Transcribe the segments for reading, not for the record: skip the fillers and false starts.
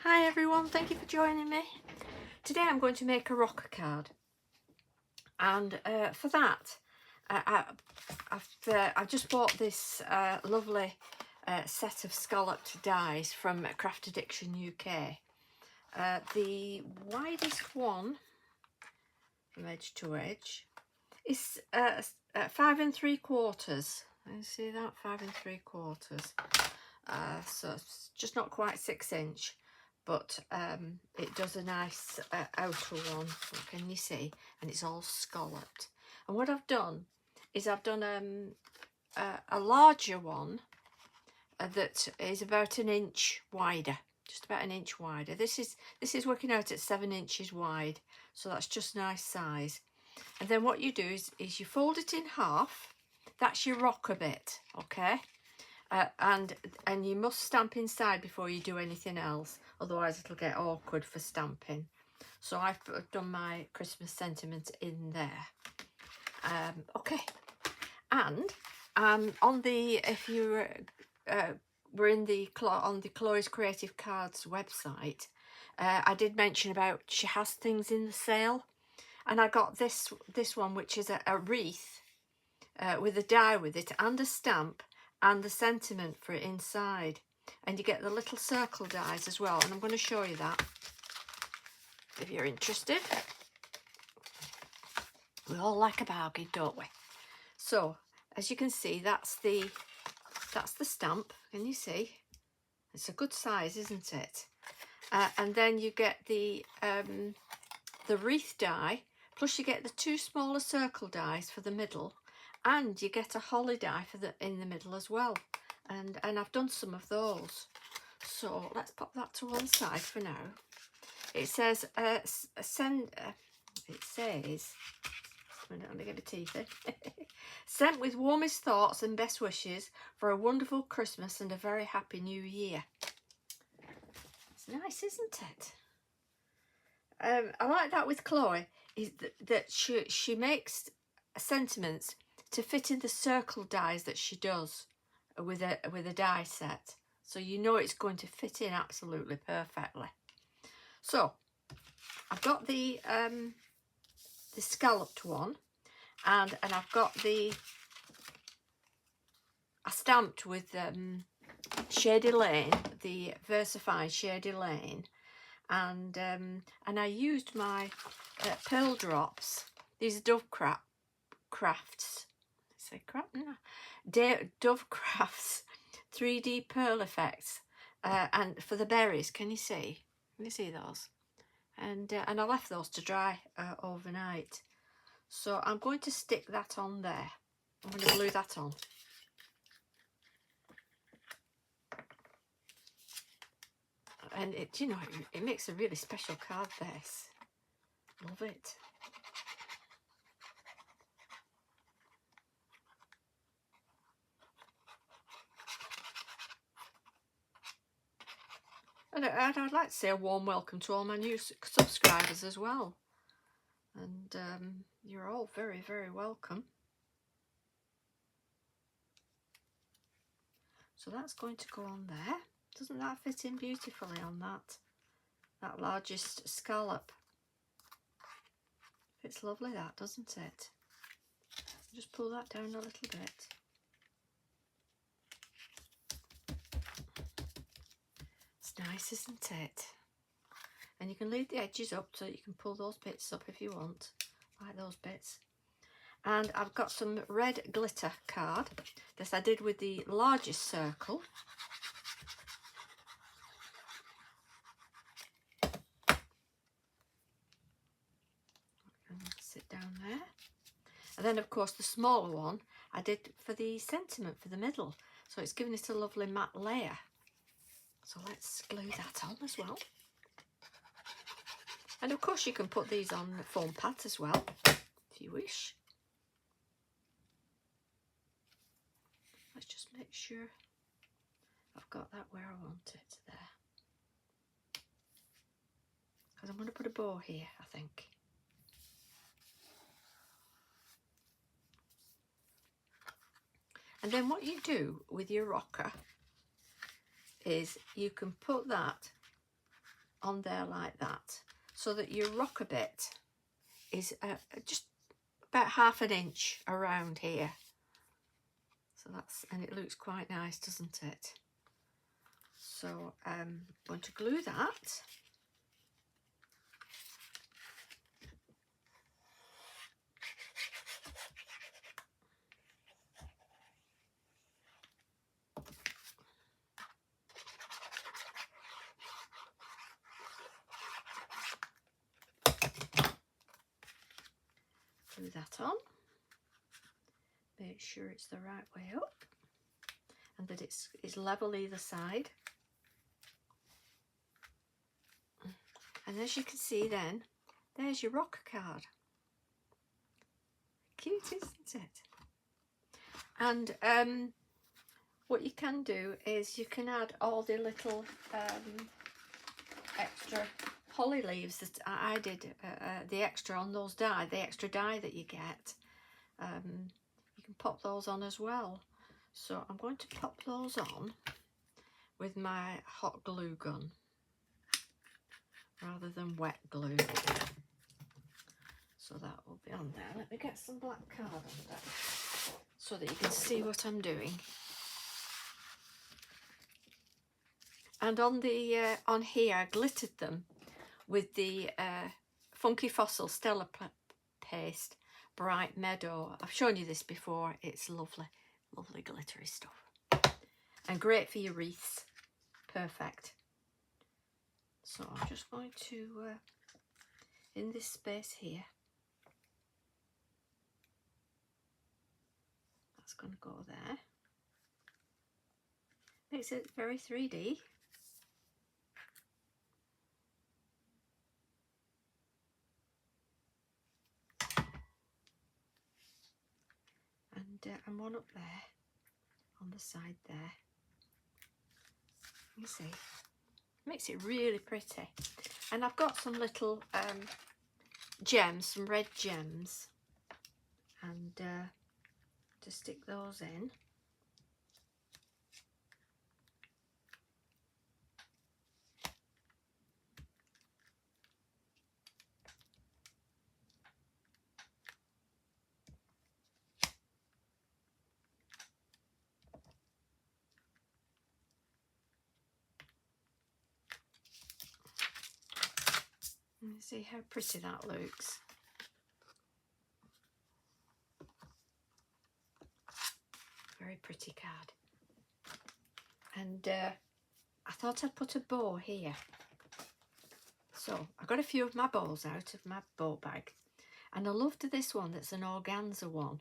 Hi everyone, thank you for joining me. Today I'm going to make a rocker card, and for that I've just bought this lovely set of scalloped dies from Craft Addiction UK. The widest one from edge to edge is 5 3/4. You see that? 5 3/4. So it's just not quite 6-inch, but it does a nice outer one, can you see? And it's all scalloped. And what I've done is I've done a larger one that is about 1 inch wider, just about 1 inch wider. This is working out at 7 inches wide, so that's just nice size. And then what you do is you fold it in half. That's your rocker bit, okay? And you must stamp inside before you do anything else, otherwise it'll get awkward for stamping. So I've done my Christmas sentiment in there. Okay, and on the, if you were in the on the Chloe's Creative Cards website, I did mention about she has things in the sale, and I got this one, which is a wreath with a die with it and a stamp and the sentiment for it inside, and you get the little circle dies as well, and I'm going to show you that if you're interested. We all like a bargain, don't we? So as you can see, that's the stamp. Can you see? It's a good size, isn't it? And then you get the wreath die, plus you get the 2 smaller circle dies for the middle, and you get a holly die for in the middle as well, and I've done some of those. So let's pop that to one side for now. It says it says, let me get my teeth in. Sent with warmest thoughts and best wishes for a wonderful Christmas and a very happy new year. It's nice, isn't it? I like that with Chloe, is that she makes sentiments to fit in the circle dies that she does with a die set, so you know it's going to fit in absolutely perfectly. So I've got the scalloped one, and I've got I stamped with Shady Lane, the Versifine Shady Lane, and I used my pearl drops. These are Dove Crafts. Say crap? No. Dove Crafts 3D pearl effects, and for the berries. Can you see? Can you see those? And I left those to dry overnight. So I'm going to stick that on there. I'm going to glue that on. And it, you know, it makes a really special card, this. Love it. And I'd like to say a warm welcome to all my new subscribers as well. And you're all very, very welcome. So that's going to go on there. Doesn't that fit in beautifully on that largest scallop? It's lovely, that, doesn't it? Just pull that down a little bit. It's nice, isn't it? And you can leave the edges up so you can pull those bits up if you want, like those bits. And I've got some red glitter card that I did with the largest circle. And sit down there. And then of course the smaller one I did for the sentiment for the middle, so it's giving it a lovely matte layer. So let's glue that on as well. And of course you can put these on the foam pads as well, if you wish. Let's just make sure I've got that where I want it there. Because I'm going to put a bow here, I think. And then what you do with your rocker is you can put that on there like that, so that your rocker bit is just about 1/2 inch around here. So that's, and it looks quite nice, doesn't it? So I'm going to glue that. Glue that on. Make sure it's the right way up and that it's level either side. And as you can see then, there's your rocker card. Cute, isn't it? And what you can do is you can add all the little extra holly leaves that I did, the extra on those die, the extra die that you get. You can pop those on as well. So I'm going to pop those on with my hot glue gun rather than wet glue. So that will be on there. Let me get some black card on there so that you can see what I'm doing. And on the on here, I glittered them with the Funky Fossil Stella paste, Bright Meadow. I've shown you this before. It's lovely, lovely glittery stuff, and great for your wreaths. Perfect. So I'm just going to in this space here. That's going to go there. Makes it very 3D. And one up there on the side there. You see, makes it really pretty. And I've got some little gems, some red gems, and to stick those in. And see how pretty that looks. Very pretty card. And I thought I'd put a bow here. So I got a few of my bows out of my bow bag, and I loved this one that's an organza one.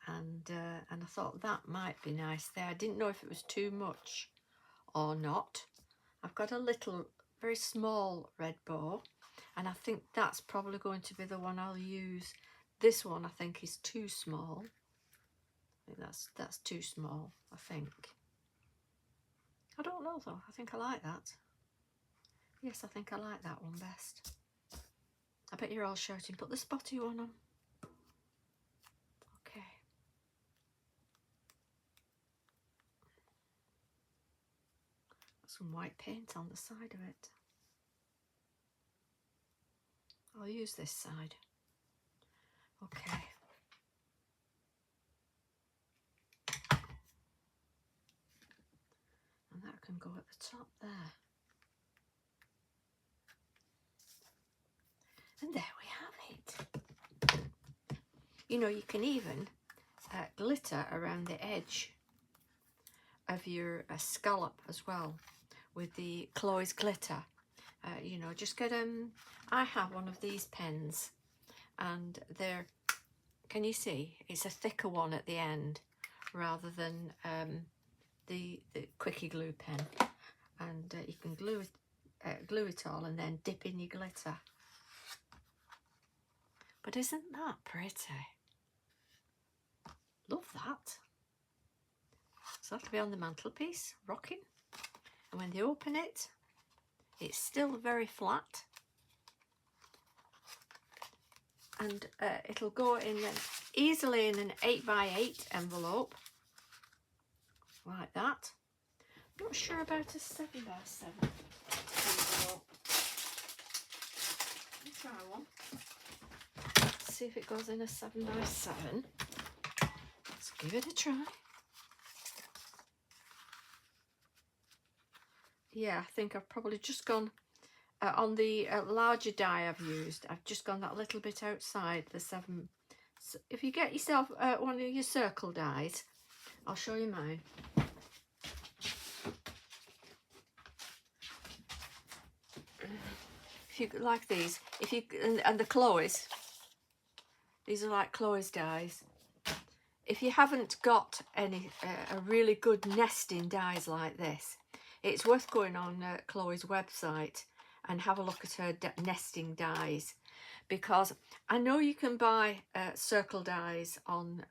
And I thought that might be nice there. I didn't know if it was too much or not. I've got a little, very small red bow, and I think that's probably going to be the one I'll use. This one I think is too small. I think that's too small, I think. I don't know though. I think I like that. Yes, I think I like that one best. I bet you're all shouting, put the spotty one on. Okay. Got some white paint on the side of it. I'll use this side. Okay. And that can go at the top there. And there we have it. You know, you can even glitter around the edge of your scallop as well with the Chloe's glitter. You know, just get I have one of these pens, and they're, can you see, it's a thicker one at the end rather than the quickie glue pen, and you can glue it all and then dip in your glitter. But isn't that pretty? Love that. So that'll be on the mantelpiece, rocking. And when they open it, it's still very flat. And it'll go in easily in an 8x8 envelope, like that. Not sure about a 7x7. Let's try one. Let's see if it goes in a 7x7. Let's give it a try. Yeah, I think I've probably just gone on the larger die I've used. I've just gone that little bit outside the 7. So if you get yourself one of your circle dies, I'll show you mine. If you like these, if you and the Chloe's, these are like Chloe's dies. If you haven't got any a really good nesting dies like this, it's worth going on Chloe's website and have a look at her nesting dies, because I know you can buy circle dies on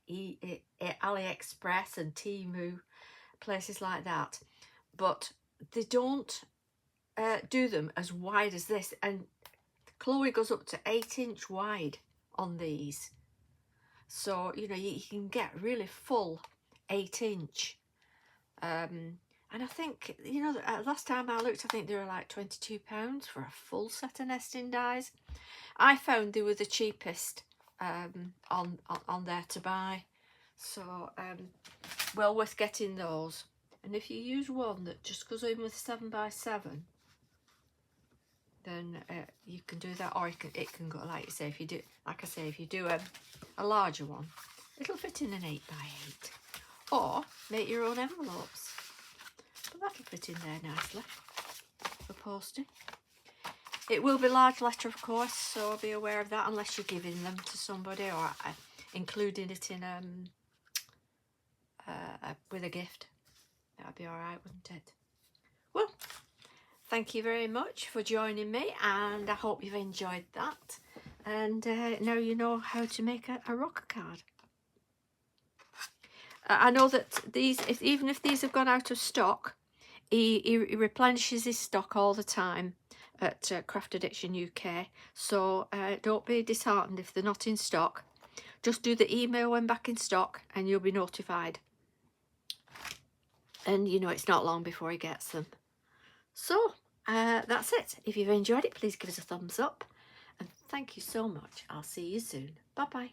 AliExpress and Temu, places like that, but they don't do them as wide as this, and Chloe goes up to 8-inch wide on these, so you know you can get really full 8-inch. And I think, you know, last time I looked, I think they were like £22 for a full set of nesting dies. I found they were the cheapest on there to buy, so well worth getting those. And if you use one that just goes in with 7x7, then you can do that, or it can go, like you say, if you do, like I say, if you do a larger one, it'll fit in an 8x8, or make your own envelopes, but that'll fit in there nicely for posting. It will be large letter, of course, so be aware of that, unless you're giving them to somebody or including it in with a gift. That'd be all right, wouldn't it? Well, thank you very much for joining me, and I hope you've enjoyed that. And now you know how to make a rocker card. I know that these, even if these have gone out of stock, he replenishes his stock all the time at Craft Addiction UK. So don't be disheartened if they're not in stock. Just do the email when back in stock and you'll be notified. And you know, it's not long before he gets them. So that's it. If you've enjoyed it, please give us a thumbs up. And thank you so much. I'll see you soon. Bye-bye.